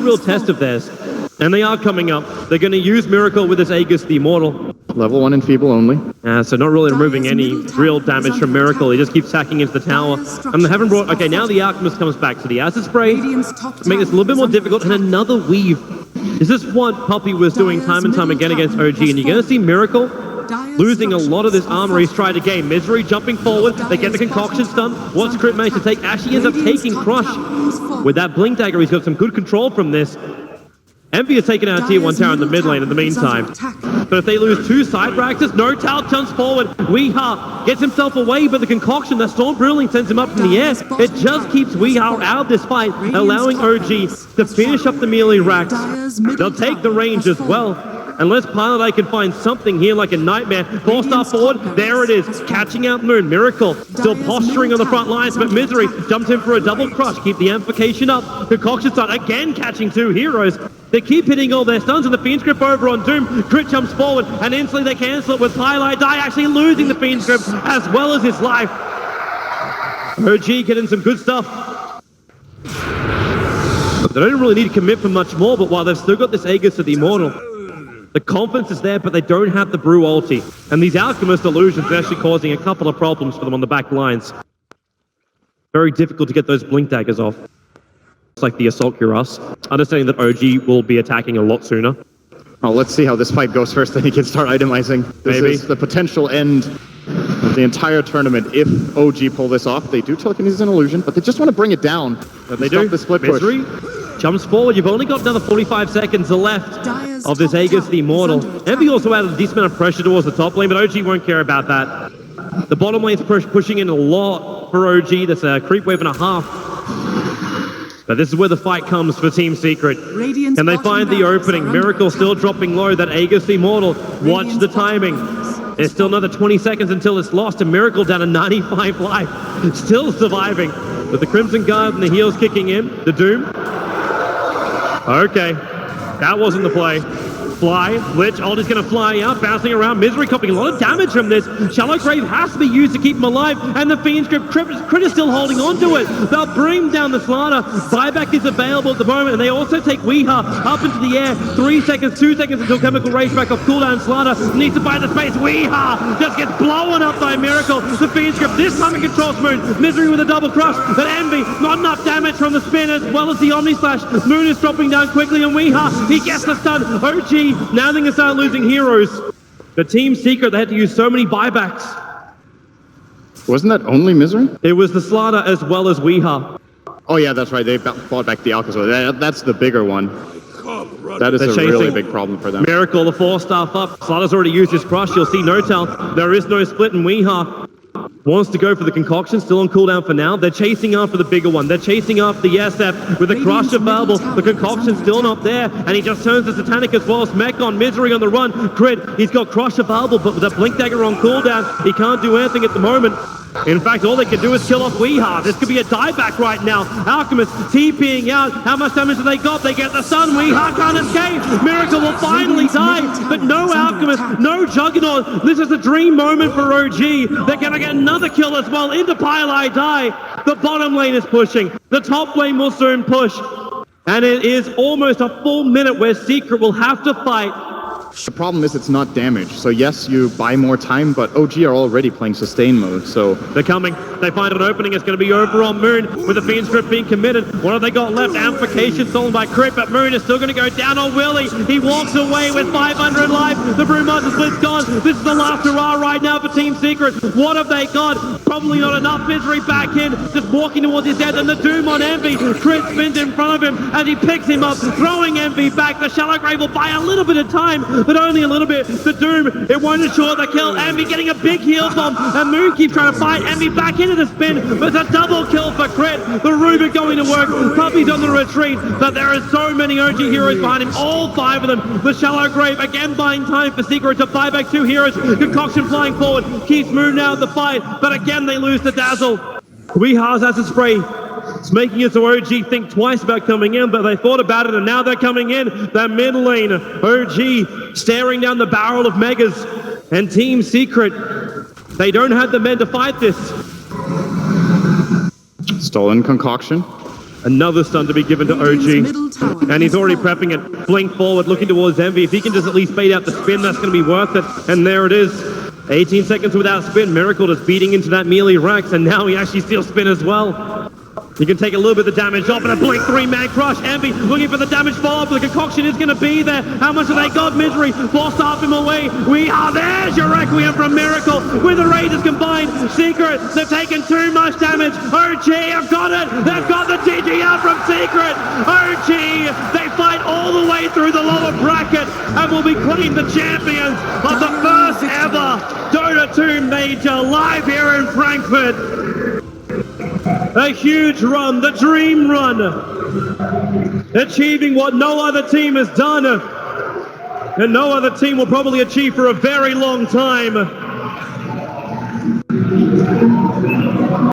real test of theirs. And they are coming up. They're going to use Miracle with this Aegis the Immortal. Level 1 Enfeeble only. So not really removing any real damage from Miracle. He just keeps hacking into the tower. And they haven't brought... Okay, now the Alchemist comes back to the Acid Spray to make this a little bit more difficult. And another Weave. This is what Puppey was doing time and time again against OG. And you're going to see Miracle losing a lot of this armor he's tried to gain. Misery jumping forward. They get the concoction stun. What's Crit managed to take? Actually ends up taking Crush. With that Blink Dagger, he's got some good control from this. Envy has taken out Tier 1 tower in the mid lane in the meantime. But if they lose 2 side Braxes, Notal jumps forward. Weeha gets himself away, but the concoction, that Storm Brilliant sends him up in the air. It just keeps Weeha out of this fight, allowing OG to finish up the melee racks. They'll take the range as well. Unless Pilot can find something here like a nightmare. 4-star forward, there it is. Catching out Moon. Miracle still posturing on the front lines, but Misery jumps in for a double crush. Keep the amplification up. Concoction stun again catching 2 heroes. They keep hitting all their stuns, and the Fiend's Grip over on Doom. Crit jumps forward, and instantly they cancel it with Highlight Die actually losing the Fiend's Grip as well as his life. OG getting some good stuff. They don't really need to commit for much more, but while they've still got this Aegis of the Immortal, the confidence is there, but they don't have the Brew ulti. And these Alchemist illusions are actually causing a couple of problems for them on the back lines. Very difficult to get those Blink Daggers off. It's like the Assault Cuirass. Understanding that OG will be attacking a lot sooner. Oh, let's see how this fight goes first, then he can start itemizing. This is the potential end of the entire tournament. If OG pull this off, they do telekinesis and illusion, but they just want to bring it down. But they do. The split Misery jumps forward. You've only got another 45 seconds left of this Aegis the Immortal. Envy also added a decent amount of pressure towards the top lane, but OG won't care about that. The bottom lane's pushing in a lot for OG. That's a creep wave and a half. But this is where the fight comes for Team Secret. And they find the opening. Miracle still dropping low. That Aegis the Immortal. Watch the timing. There's still another 20 seconds until it's lost. And Miracle down to 95 life. Still surviving. With the Crimson Guard and the heals kicking in. The Doom. Okay. That wasn't the play. Fly, Lich, Aldi's gonna fly out, bouncing around. Misery copying a lot of damage from this. Shallow Grave has to be used to keep him alive, and the Fiend's Grip Crit is still holding on to it. They'll bring down the Slaughter. Buyback is available at the moment, and they also take Weeha up into the air. 3 seconds, 2 seconds until Chemical Rage back off cooldown. Slaughter needs to find the space. Weeha just gets blown up by Miracle. The Fiend's Grip this time it controls Moon. Misery with a double crush, but Envy, not enough damage from the spin as well as the Omni Slash. Moon is dropping down quickly, and Weeha, he gets the stun. OG now they're going to start losing heroes. The Team Secret, they had to use so many buybacks. Wasn't that only Misery? It was the Slaughter as well as Weeha. Oh yeah, that's right. They bought back the Alchemist. That's the bigger one. That is a really big problem for them. Miracle, the 4-star up. Slaughter's already used his crush. You'll see Notal. There is no split, and Weeha wants to go for the concoction, still on cooldown for now. They're chasing after the bigger one. They're chasing after the SF with the crush available. The concoction's still not there, and he just turns to Satanic as well as Mech on Misery on the run. Crit, he's got crush available, but with a Blink Dagger on cooldown, he can't do anything at the moment. In fact, all they can do is kill off Weeha. This could be a dieback right now. Alchemist TPing out. How much damage have they got? They get the stun. Weeha can't escape. Miracle will finally die, but no Alchemist, no Juggernaut. This is a dream moment for OG. They're going to get another kill as well into Pile Die. The bottom lane is pushing. The top lane will soon push. And it is almost a full minute where Secret will have to fight. The problem is it's not damage. So yes, you buy more time, but OG are already playing sustain mode, so... They're coming. They find an opening. It's going to be over on Moon with the Fiend's Grip being committed. What have they got left? Amplification stolen by Crit, but Moon is still going to go down on Willie. He walks away with 500 life. The Brewmaster Split's gone. This is the last hurrah right now for Team Secret. What have they got? Probably not enough. Misery back in, just walking towards his death, and the Doom on Envy. Crit spins in front of him as he picks him up, throwing Envy back. The Shallow Grave will buy a little bit of time, but only a little bit. The Doom, it won't ensure the kill. Envy getting a big heal bomb, and Moon keeps trying to fight Envy back into the spin, but it's a double kill for Crit. The Rubik going to work. Puppey's on the retreat, but there are so many OG heroes behind him, all 5 of them. The Shallow Grave again buying time for Secret to buy back 2 heroes. Concoction flying forward, keeps Moon out of the fight, but again they lose to Dazzle. Weeha's Acid Spray. It's making it so OG think twice about coming in, but they thought about it, and now they're coming in. The mid lane, OG staring down the barrel of Megas, and Team Secret, they don't have the men to fight this. Stolen concoction. Another stun to be given to OG. And he's already prepping it. Blink forward, looking towards Envy. If he can just at least fade out the spin, that's going to be worth it. And there it is. 18 seconds without spin. Miracle just beating into that melee Rex, and now he actually steals spin as well. He can take a little bit of the damage off, and a Blink 3-man crush. Envy looking for the damage follow-up. The concoction is going to be there. How much have they got? Misery forced off him away. We are there's your Requiem from Miracle with the Raiders combined. Secret, they've taken too much damage. OG have got it. They've got the GG out from Secret. OG, they fight all the way through the lower bracket and will be claimed the champions of the first ever Dota 2 Major live here in Frankfurt. A huge run, the dream run, achieving what no other team has done, and no other team will probably achieve for a very long time.